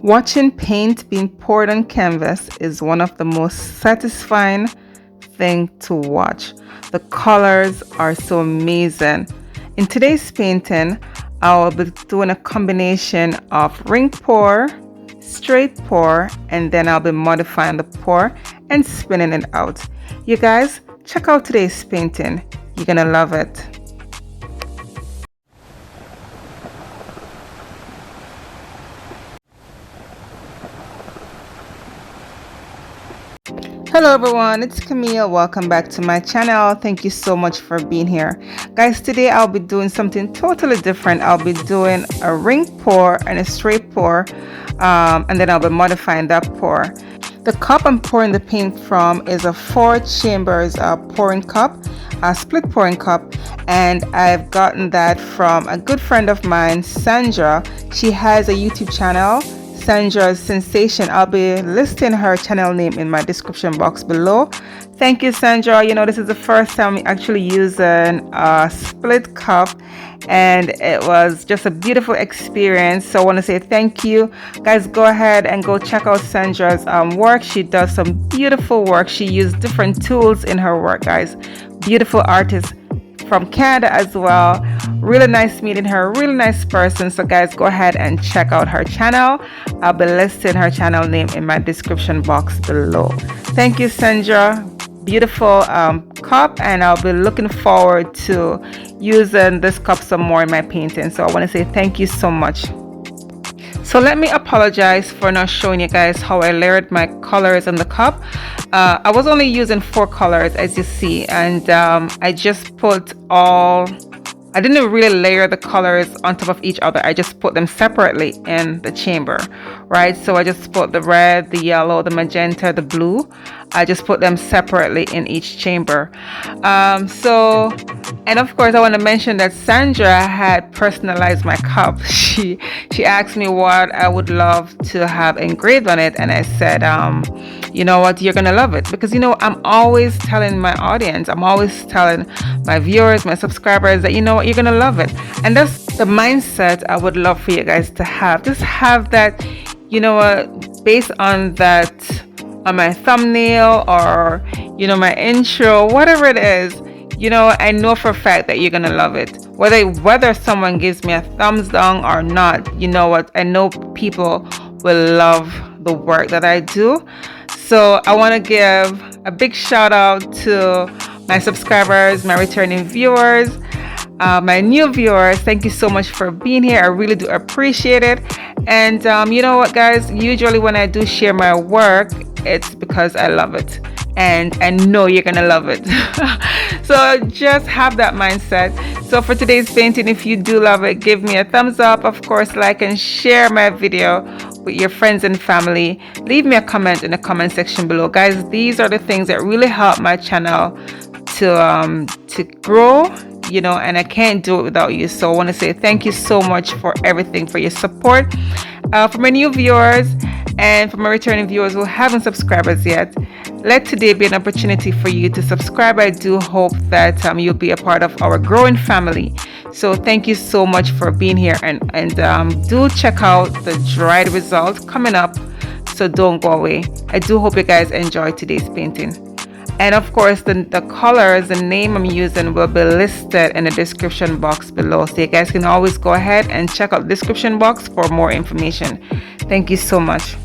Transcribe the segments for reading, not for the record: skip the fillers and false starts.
Watching paint being poured on canvas is one of the most satisfying thing to watch. The colors are so amazing. In today's painting, I'll be doing a combination of ring pour, straight pour, and then I'll be modifying the pour and spinning it out. You guys, check out today's painting. You're gonna love it. Hello everyone, it's Camille. Welcome back to my channel. Thank you so much for being here. Guys, today I'll be doing something totally different. I'll be doing a ring pour and a straight pour, and then I'll be modifying that pour. The cup I'm pouring the paint from is a 4 chambers pouring cup, a split pouring cup, and I've gotten that from a good friend of mine, Sandra. She has a YouTube channel, Sandra's Sensation. I'll be listing her channel name in my description box below. Thank you, Sandra. You know, this is the first time we actually using a split cup, and it was just a beautiful experience. So I want to say thank you. Guys, go ahead and go check out Sandra's work. She does some beautiful work. She used different tools in her work, guys. Beautiful artist from Canada as well. Really nice meeting her, really nice person. So guys, go ahead and check out her channel. I'll be listing her channel name in my description box below. Thank you, Sandra. Beautiful cup, and I'll be looking forward to using this cup some more in my painting. So I want to say thank you so much. So let me apologize for not showing you guys how I layered my colors in the cup. I was only using 4 colors, as you see, and I just put I didn't really layer the colors on top of each other. I just put them separately in the chamber, right? So I just put the red, the yellow, the magenta, the blue. I just put them separately in each chamber. And of course, I want to mention that Sandra had personalized my cup. She asked me what I would love to have engraved on it, and I said, you know what, you're gonna love it, because you know I'm always telling my audience, I'm always telling my viewers, my subscribers that you know what, you're gonna love it, and that's the mindset I would love for you guys to have. Just have that, you know what, based on that, on my thumbnail or you know my intro, whatever it is. You know, I know for a fact that you're gonna love it. Whether someone gives me a thumbs down or not, you know what? I know people will love the work that I do. So I want to give a big shout out to my subscribers, my returning viewers, my new viewers. Thank you so much for being here. I really do appreciate it. And you know what, guys? Usually when I do share my work, it's because I love it. And I know you're gonna love it. So just have that mindset. So for today's painting, if you do love it, give me a thumbs up. Of course, like and share my video with your friends and family. Leave me a comment in the comment section below. Guys, these are the things that really help my channel to grow, you know, and I can't do it without you. So I want to say thank you so much for everything, for your support. For my new viewers and for my returning viewers who haven't subscribed as yet, let today be an opportunity for you to subscribe. I do hope that you'll be a part of our growing family. So thank you so much for being here, and do check out the dried results coming up, so don't go away. I do hope you guys enjoy today's painting. And of course, the colors, the name I'm using will be listed in the description box below. So you guys can always go ahead and check out the description box for more information. Thank you so much.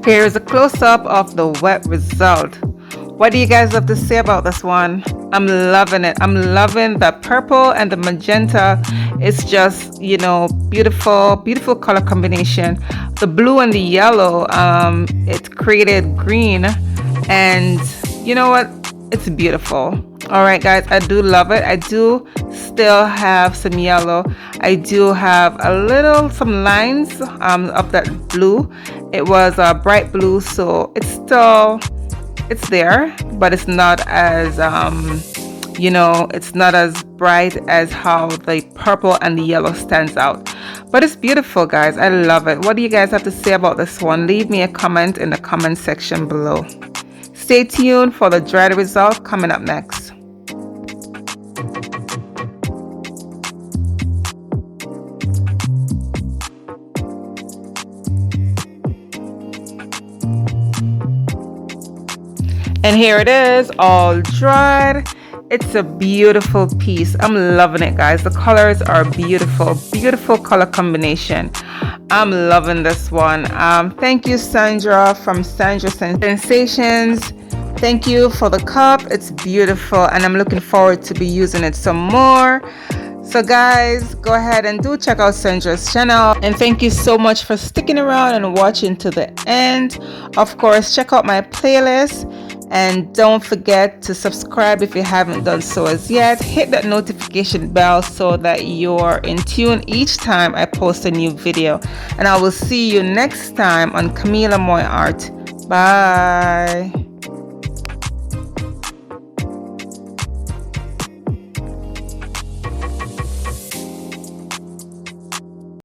Here is a close-up of the wet result. What do you guys have to say about this one? I'm loving it. I'm loving the purple and the magenta. It's just, you know, beautiful, beautiful color combination. The blue and the yellow, it created green, and you know what? It's beautiful. All right, guys, I do love it. I do still have some yellow. I do have some lines of that blue. It was a bright blue, so it's there, but it's not as you know, it's not as bright as how the purple and the yellow stands out. But it's beautiful, guys. I love it. What do you guys have to say about this one? Leave me a comment in the comment section below. Stay tuned for the dried result coming up next. And here it is, all dried. It's a beautiful piece. I'm loving it, guys. The colors are beautiful, beautiful color combination. I'm loving this one. Thank you, Sandra from Sandra Sensations. Thank you for the cup. It's beautiful, and I'm looking forward to be using it some more. So guys, go ahead and do check out Sandra's channel, and thank you so much for sticking around and watching to the end. Of course, check out my playlist, and don't forget to subscribe if you haven't done so as yet. Hit that notification bell so that you're in tune each time I post a new video, and I will see you next time on Camila Moy Art. Bye.